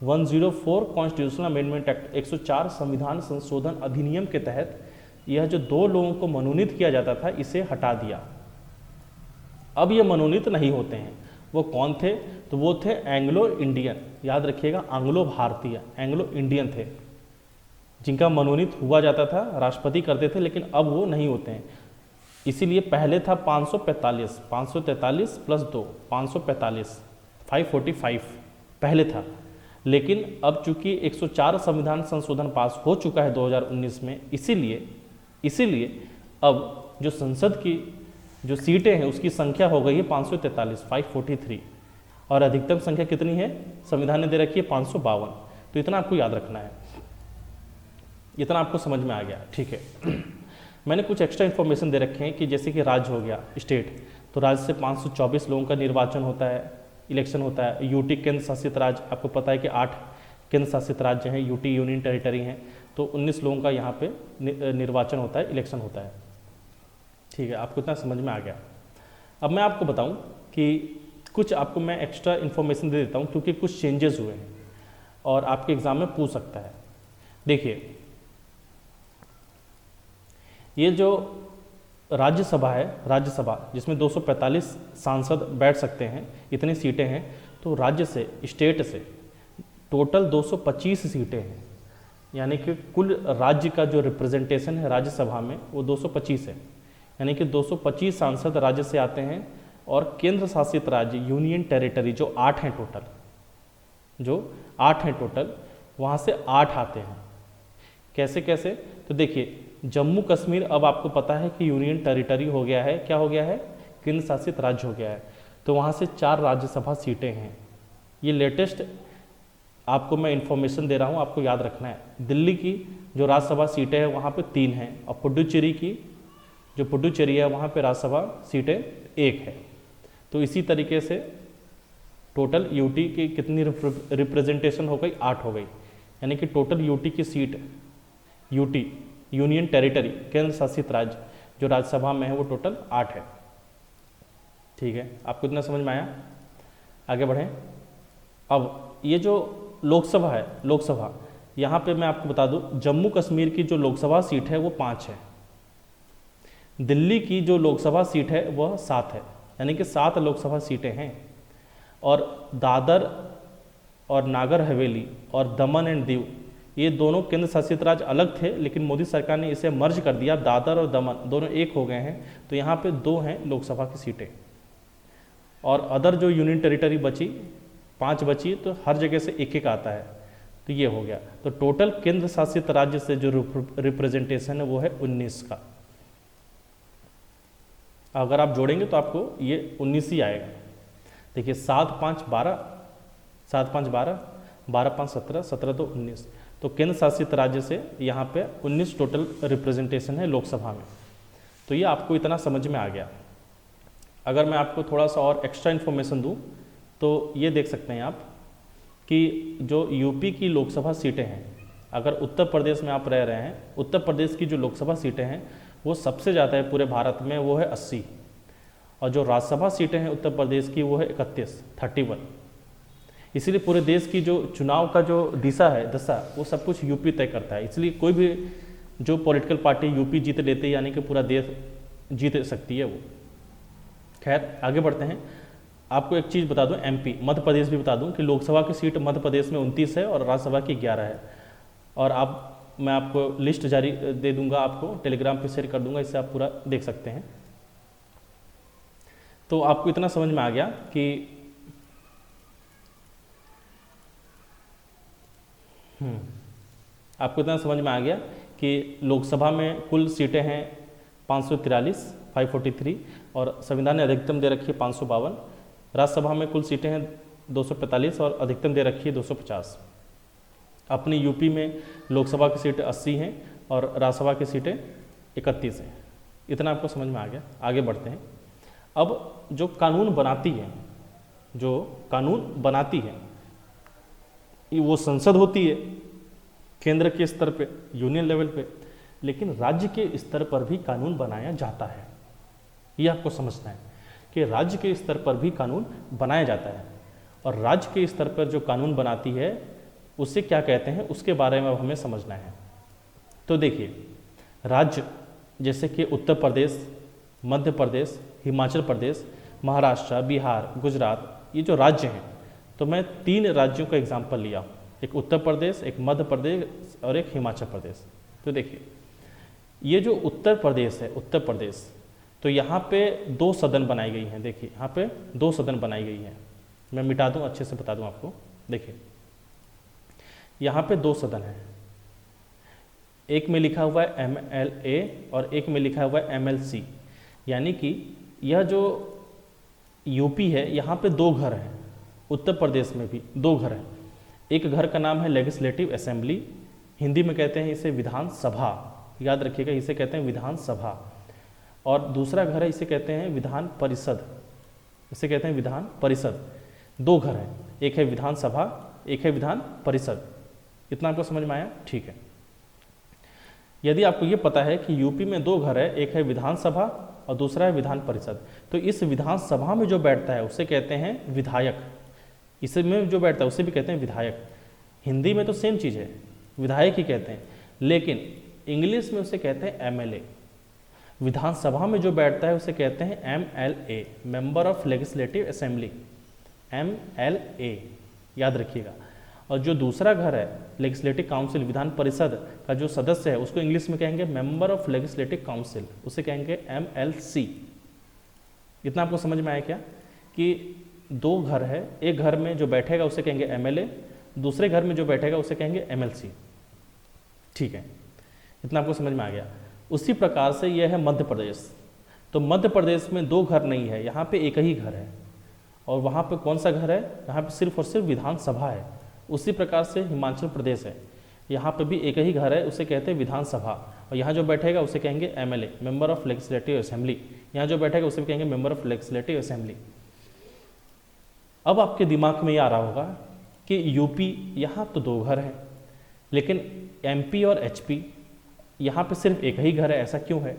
104 कॉन्स्टिट्यूशनल अमेंडमेंट एक्ट 104 संविधान संशोधन अधिनियम के तहत यह जो 2 लोगों को मनोनीत किया जाता था, इसे हटा दिया। अब ये मनोनीत नहीं होते हैं। वो कौन थे? तो वो थे एंग्लो इंडियन, याद रखिएगा, आंग्लो भारतीय, एंग्लो इंडियन थे, जिनका मनोनीत हुआ जाता था, राष्ट्रपति करते थे, लेकिन अब वो नहीं होते हैं। इसीलिए पहले था 543 प्लस 2 545 545 पहले था, लेकिन अब चूंकि 104 संविधान संशोधन पास हो चुका है 2019 में, इसीलिए अब जो संसद की जो सीटें हैं उसकी संख्या हो गई है 543 543, और अधिकतम संख्या कितनी है? संविधान ने दे रखी है 552। तो इतना आपको याद रखना है, इतना आपको समझ में आ गया, ठीक है। मैंने कुछ एक्स्ट्रा इन्फॉर्मेशन दे रखे हैं कि जैसे कि राज्य हो गया, स्टेट, तो राज्य से 524 लोगों का निर्वाचन होता है, इलेक्शन होता है। यूटी केंद्र शासित राज्य, आपको पता है कि 8 केंद्र शासित राज्य हैं, यूटी यूनियन टेरिटरी हैं, तो 19 लोगों का यहाँ पे निर्वाचन होता है, इलेक्शन होता है, ठीक है। आपको इतना समझ में आ गया। अब मैं आपको बताऊँ कि कुछ आपको मैं एक्स्ट्रा इन्फॉर्मेशन दे देता हूँ, क्योंकि कुछ चेंजेस हुए हैं और आपके एग्जाम में पूछ सकता है। देखिए, ये जो राज्यसभा है, राज्यसभा जिसमें 245 सांसद बैठ सकते हैं, इतनी सीटें हैं, तो राज्य से, स्टेट से टोटल 225 सीटें हैं, यानी कि कुल राज्य का जो रिप्रेजेंटेशन है राज्यसभा में वो 225 है, यानी कि 225 सांसद राज्य से आते हैं, और केंद्र शासित राज्य यूनियन टेरिटरी जो 8 हैं टोटल, वहाँ से 8 आते हैं। कैसे कैसे? तो देखिए, जम्मू कश्मीर अब आपको पता है कि यूनियन टेरिटरी हो गया है, क्या हो गया है? केंद्र शासित राज्य हो गया है, तो वहाँ से 4 राज्यसभा सीटें हैं। ये लेटेस्ट आपको मैं इन्फॉर्मेशन दे रहा हूँ, आपको याद रखना है। दिल्ली की जो राज्यसभा सीटें हैं वहाँ पे 3 हैं, और पुडुचेरी की जो पुडुचेरी है वहाँ पे राज्यसभा सीटें 1 है। तो इसी तरीके से टोटल यूटी की कितनी रिप्रेजेंटेशन हो गई? 8 हो गई, यानी कि टोटल यूटी की सीट, यूटी यूनियन टेरिटरी केंद्र शासित राज्य जो राज्यसभा में है वो टोटल 8 है, ठीक है। आपको इतना समझ में आया? आगे बढ़ें। अब ये जो लोकसभा है, लोकसभा, यहाँ पे मैं आपको बता दूँ, जम्मू कश्मीर की जो लोकसभा सीट है वो 5 है, दिल्ली की जो लोकसभा सीट है वह 7 है, यानी कि 7 लोकसभा सीटें हैं। और दादर और नागर हवेली और दमन एंड दीव, ये दोनों केंद्र शासित राज्य अलग थे, लेकिन मोदी सरकार ने इसे मर्ज कर दिया, दादर और दमन दोनों एक हो गए हैं, तो यहाँ पे 2 हैं लोकसभा की सीटें। और अदर जो यूनियन टेरिटरी बची, 5 बची, तो हर जगह से 1-1 आता है, तो ये हो गया। तो टोटल केंद्र शासित राज्य से जो रिप्रेजेंटेशन है वो है 19 का। अगर आप जोड़ेंगे तो आपको ये 19 ही आएगा। देखिए, 7 5 12, 7 5 12, 12 5 17, 17 2 19, तो केंद्र शासित राज्य से यहाँ पे 19 टोटल रिप्रेजेंटेशन है लोकसभा में। तो ये आपको इतना समझ में आ गया। अगर मैं आपको थोड़ा सा और एक्स्ट्रा इन्फॉर्मेशन दूँ तो ये देख सकते हैं आप कि जो यूपी की लोकसभा सीटें हैं, अगर उत्तर प्रदेश में आप रह रहे हैं, उत्तर प्रदेश की जो लोकसभा सीटें हैं वो सबसे ज़्यादा है पूरे भारत में, वो है 80। और जो राज्यसभा सीटें हैं उत्तर प्रदेश की वो है 31। इसीलिए पूरे देश की जो चुनाव का जो दशा वो सब कुछ यूपी तय करता है। इसलिए कोई भी जो पॉलिटिकल पार्टी यूपी जीत लेते यानी कि पूरा देश जीत सकती है वो। खैर आगे बढ़ते हैं। आपको एक चीज़ बता दूं, एमपी मध्य प्रदेश भी बता दूं कि लोकसभा की सीट मध्य प्रदेश में 29 है और राज्यसभा की 11 है। और मैं आपको लिस्ट जारी दे दूंगा, आपको टेलीग्राम पे शेयर कर दूंगा, इससे आप पूरा देख सकते हैं। तो आपको इतना समझ में आ गया कि आपको इतना समझ में आ गया कि लोकसभा में कुल सीटें हैं 543 और संविधान ने अधिकतम दे रखी है 552। राज्यसभा में कुल सीटें हैं 245 और अधिकतम दे रखी है 250। अपनी यूपी में लोकसभा की सीटें 80 हैं और राज्यसभा की सीटें 31 हैं। इतना आपको समझ में आ गया। आगे बढ़ते हैं। अब जो कानून बनाती है वो संसद होती है केंद्र के स्तर पे, यूनियन लेवल पे, लेकिन राज्य के स्तर पर भी कानून बनाया जाता है। ये आपको समझना है कि राज्य के स्तर पर भी कानून बनाया जाता है और राज्य के स्तर पर जो कानून बनाती है उसे क्या कहते हैं उसके बारे में अब हमें समझना है। तो देखिए, राज्य जैसे कि उत्तर प्रदेश, मध्य प्रदेश, हिमाचल प्रदेश, महाराष्ट्र, बिहार, गुजरात, ये जो राज्य हैं, तो मैं 3 राज्यों का एग्जाम्पल लिया, एक उत्तर प्रदेश, एक मध्य प्रदेश और एक हिमाचल प्रदेश। तो देखिए, ये जो उत्तर प्रदेश है, उत्तर प्रदेश, तो यहाँ पे 2 सदन बनाई गई हैं। देखिए यहाँ पे 2 सदन बनाई गई हैं। मैं मिटा दूँ, अच्छे से बता दूँ आपको। देखिए यहाँ पे 2 सदन हैं, एक में लिखा हुआ है MLA और एक में लिखा हुआ है MLC, यानी कि यह जो यूपी है यहाँ पे 2 घर हैं, उत्तर प्रदेश में भी 2 घर हैं। एक घर का नाम है लेजिस्लेटिव असेंबली, हिंदी में कहते हैं इसे विधानसभा, याद रखिएगा इसे कहते हैं विधानसभा। और दूसरा घर है, इसे कहते हैं विधान परिषद, इसे कहते हैं विधान परिषद। 2 घर हैं, एक है विधानसभा, एक है विधान परिषद। इतना आपको समझ में आया? ठीक है। यदि आपको ये पता है कि यूपी में 2 घर है, एक है विधानसभा और दूसरा है विधान परिषद, तो इस विधानसभा में जो बैठता है उसे कहते हैं विधायक, इसमें जो बैठता है उसे भी कहते हैं विधायक। हिंदी में तो सेम चीज़ है, विधायक ही कहते हैं, लेकिन इंग्लिश में उसे कहते हैं MLA। विधानसभा में जो बैठता है उसे कहते हैं MLA, member of legislative assembly, MLA, याद रखिएगा। और जो दूसरा घर है लेजिस्लेटिव काउंसिल, विधान परिषद का जो सदस्य है उसको इंग्लिश में कहेंगे मेंबर ऑफ लेजिस्लेटिव काउंसिल, उसे कहेंगे MLC। इतना आपको समझ में आया क्या कि 2 घर है, एक घर में जो बैठेगा उसे कहेंगे MLA, दूसरे घर में जो बैठेगा उसे कहेंगे MLC। ठीक है, इतना आपको समझ में आ गया। उसी प्रकार से यह है मध्य प्रदेश। तो मध्य प्रदेश में 2 घर नहीं है, यहाँ पे एक ही घर है। और वहाँ पे कौन सा घर है? यहाँ पे सिर्फ और सिर्फ विधानसभा है। उसी प्रकार से हिमाचल प्रदेश है, यहाँ पे भी एक ही घर है, उसे कहते हैं विधानसभा। और यहाँ जो बैठेगा उसे कहेंगे MLA, member of legislative assembly. यहाँ जो बैठेगा उसे भी कहेंगे मेंबर ऑफ लेजिस्लेटिव असेंबली। अब आपके दिमाग में ये आ रहा होगा कि यूपी यहाँ तो 2 घर हैं, लेकिन MP और HP यहाँ पे सिर्फ एक ही घर है, ऐसा क्यों है?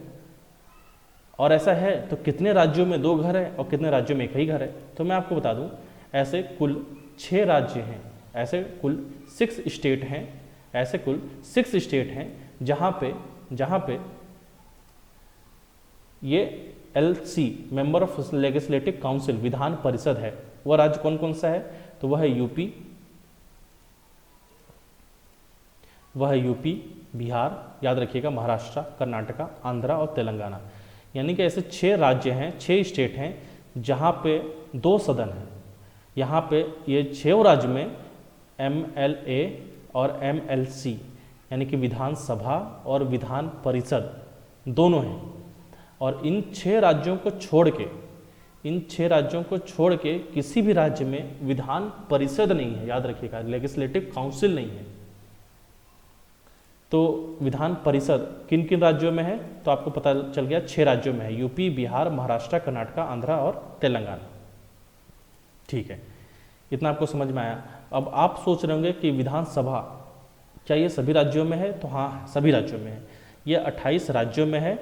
और ऐसा है तो कितने राज्यों में 2 घर है और कितने राज्यों में एक ही घर है? तो मैं आपको बता दूं, ऐसे कुल 6 राज्य हैं, ऐसे कुल 6 स्टेट हैं, ऐसे कुल 6 स्टेट हैं जहाँ पे ये LC, member of legislative council, Vidhan Parishad है। वह राज्य कौन कौन सा है? तो वह है यूपी, बिहार, याद रखिएगा, महाराष्ट्र, कर्नाटका, आंध्रा और तेलंगाना। यानी कि ऐसे 6 राज्य हैं, 6 स्टेट हैं जहाँ पे 2 सदन हैं। यहाँ पे ये 6 राज्य में MLA और MLC यानी कि विधानसभा और विधान परिषद दोनों हैं। और इन 6 राज्यों को छोड़ के किसी भी राज्य में विधान परिषद नहीं है, याद रखिएगा, लेजिस्लेटिव काउंसिल नहीं है। तो विधान परिषद किन किन राज्यों में है? तो आपको पता चल गया, 6 राज्यों में है, यूपी, बिहार, महाराष्ट्र, कर्नाटका, आंध्रा और तेलंगाना। ठीक है, इतना आपको समझ में आया। अब आप सोच रहे होंगे कि विधानसभा क्या ये सभी राज्यों में है? तो हाँ, सभी राज्यों में है। ये 28 राज्यों में है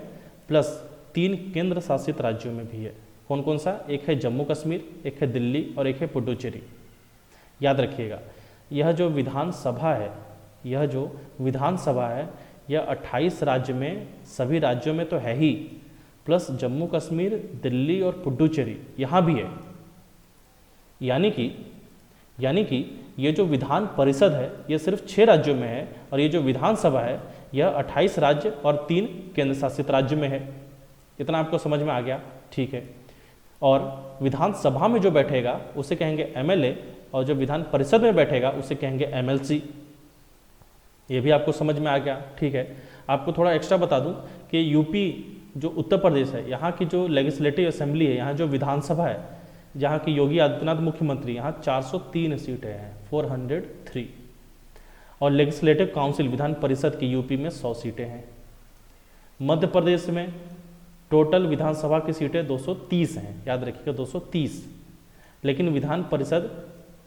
प्लस 3 केंद्र शासित राज्यों में भी है। कौन कौन सा? एक है जम्मू कश्मीर, एक है दिल्ली और एक है पुडुचेरी। याद रखिएगा, यह जो विधानसभा है, यह 28 राज्य में, सभी राज्यों में तो है ही, प्लस जम्मू कश्मीर, दिल्ली और पुडुचेरी यहाँ भी है। यानी कि ये जो विधान परिषद है ये सिर्फ 6 राज्यों में है, और ये जो विधानसभा है यह 28 राज्य और 3 केंद्र शासित राज्य में है। इतना आपको समझ में आ गया? ठीक है। और विधानसभा में जो बैठेगा उसे कहेंगे एमएलए, और जो विधान परिषद में बैठेगा उसे कहेंगे एमएलसी। ये भी आपको समझ में आ गया? ठीक है। आपको थोड़ा एक्स्ट्रा बता दूं कि यूपी जो उत्तर प्रदेश है, यहाँ की जो लेजिस्लेटिव असेंबली है, यहाँ जो विधानसभा है, जहाँ की योगी आदित्यनाथ मुख्यमंत्री, यहाँ 403 सीटें हैं, 403। और लेजिस्लेटिव काउंसिल विधान परिषद की यूपी में 100 सीटें हैं। मध्य प्रदेश में टोटल विधानसभा की सीटें 230 हैं, याद रखिएगा 230। लेकिन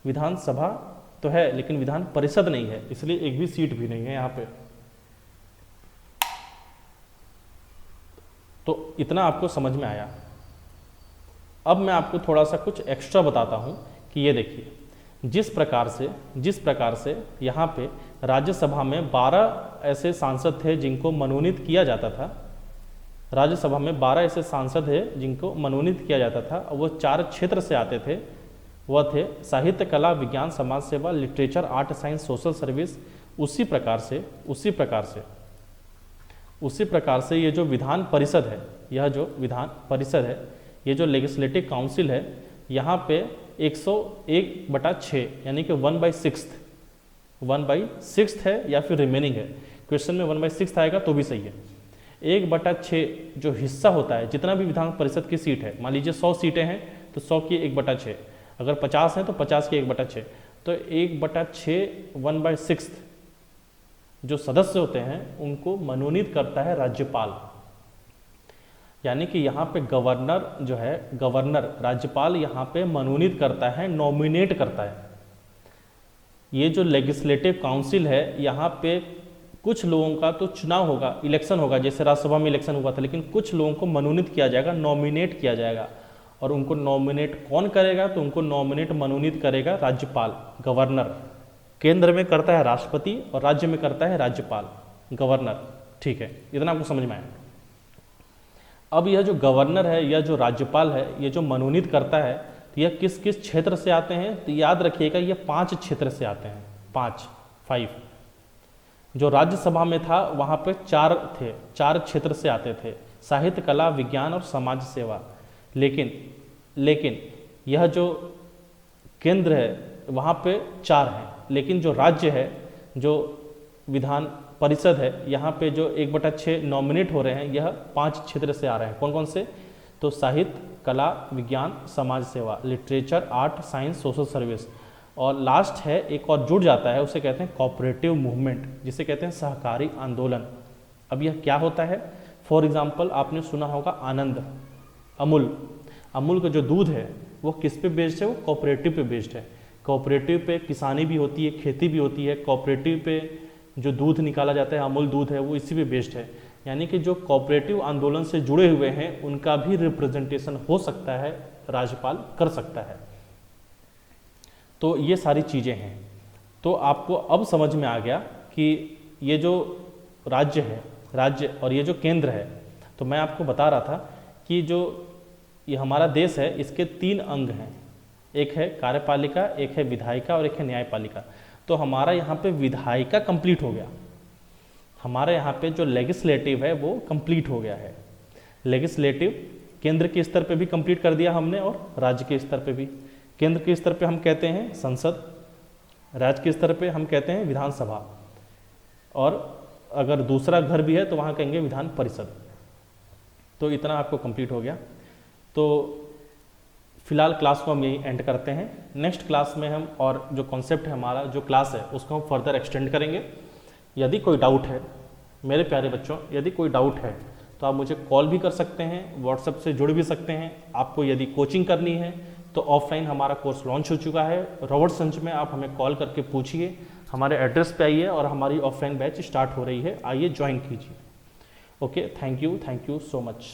विधानसभा तो है लेकिन विधान परिषद नहीं है, इसलिए एक भी सीट भी नहीं है यहाँ पे। तो इतना आपको समझ में आया। अब मैं आपको थोड़ा सा कुछ एक्स्ट्रा बताता हूँ कि ये देखिए, जिस प्रकार से यहाँ पे राज्यसभा में 12 ऐसे सांसद थे जिनको मनोनीत किया जाता था। राज्यसभा में 12 ऐसे सांसद हैं जिनको मनोनीत किया जाता था, और वो 4 क्षेत्र से आते थे। वह थे साहित्य, कला, विज्ञान, समाज सेवा, literature, art, science, social service. उसी प्रकार से ये जो विधान परिषद है, ये जो लेजिस्लेटिव काउंसिल है, यहाँ पे 101/6 यानी कि 1/6 है, या फिर रिमेनिंग है। क्वेश्चन में 1/6 आएगा तो भी सही है। 1/6 जो हिस्सा होता है, जितना भी विधान परिषद की सीट है, मान लीजिए 100 सीटें हैं तो 100 की 1/6, अगर 50 हैं तो 50 की 1/6, तो 1/6 1/6 जो सदस्य होते हैं उनको मनोनीत करता है राज्यपाल। यानी कि यहाँ पे गवर्नर राज्यपाल यहाँ पे मनोनीत करता है, नॉमिनेट करता है। ये जो लेजिस्लेटिव काउंसिल है, यहाँ पे कुछ लोगों का तो चुनाव होगा, इलेक्शन होगा, जैसे राज्यसभा में इलेक्शन हुआ था, लेकिन कुछ लोगों को मनोनीत किया जाएगा, नॉमिनेट किया जाएगा। और उनको नॉमिनेट कौन करेगा? तो उनको मनोनीत करेगा राज्यपाल, गवर्नर। केंद्र में करता है राष्ट्रपति और राज्य में करता है राज्यपाल, गवर्नर। ठीक है, इतना आपको समझ में आया। अब यह जो गवर्नर है, यह जो राज्यपाल है, ये जो मनोनीत करता है, तो यह किस किस क्षेत्र से आते हैं? तो याद रखिएगा, ये 5 क्षेत्र से आते हैं, 5। जो राज्यसभा में था वहाँ पे 4 थे, 4 क्षेत्र से आते थे, साहित्य, कला, विज्ञान और समाज सेवा। लेकिन यह जो केंद्र है वहाँ पे 4 हैं, लेकिन जो राज्य है, जो विधान परिषद है, यहाँ पे जो 1/6 नॉमिनेट हो रहे हैं, यह 5 क्षेत्र से आ रहे हैं। कौन कौन से? तो साहित्य, कला, विज्ञान, समाज सेवा, literature, art, science, social service. और लास्ट है, एक और जुड़ जाता है, उसे कहते हैं कोऑपरेटिव मूवमेंट, जिसे कहते हैं सहकारी आंदोलन। अब यह क्या होता है? फॉर एग्जाम्पल, आपने सुना होगा आनंद, अमूल का जो दूध है वो किस पे बेस्ड है? वो कोऑपरेटिव पे बेस्ड है। कोऑपरेटिव पे किसानी भी होती है, खेती भी होती है। कोऑपरेटिव पे जो दूध निकाला जाता है, अमूल दूध है, वो इसी पे बेस्ड है। यानी कि जो कोऑपरेटिव आंदोलन से जुड़े हुए हैं उनका भी रिप्रेजेंटेशन हो सकता है, राज्यपाल कर सकता है। तो ये सारी चीज़ें हैं। तो आपको अब समझ में आ गया कि ये जो राज्य और ये जो केंद्र है, तो मैं आपको बता रहा था कि जो ये हमारा देश है, इसके 3 अंग हैं। एक है कार्यपालिका, एक है विधायिका और एक है न्यायपालिका। तो हमारा यहाँ पे विधायिका कंप्लीट हो गया, हमारे यहाँ पे जो लेजिस्लेटिव है वो कंप्लीट हो गया है। लेजिस्लेटिव केंद्र के स्तर पे भी कंप्लीट कर दिया हमने, और राज्य के स्तर पे भी। केंद्र के स्तर पे हम कहते हैं संसद, राज्य के स्तर पे हम कहते हैं विधानसभा, और अगर दूसरा घर भी है तो वहाँ कहेंगे विधान परिषद। तो इतना आपको कंप्लीट हो गया। तो फिलहाल क्लास को हम यही एंड करते हैं। नेक्स्ट क्लास में हम और जो कॉन्सेप्ट है, हमारा जो क्लास है, उसको हम फर्दर एक्सटेंड करेंगे। यदि कोई डाउट है मेरे प्यारे बच्चों, यदि कोई डाउट है तो आप मुझे कॉल भी कर सकते हैं, व्हाट्सएप से जुड़ भी सकते हैं। आपको यदि कोचिंग करनी है तो ऑफलाइन हमारा कोर्स लॉन्च हो चुका है। रॉबर्ट्सगंज में आप हमें कॉल करके पूछिए, हमारे एड्रेस पे आइए और हमारी ऑफलाइन बैच स्टार्ट हो रही है, आइए ज्वाइन कीजिए। Okay, thank you so much.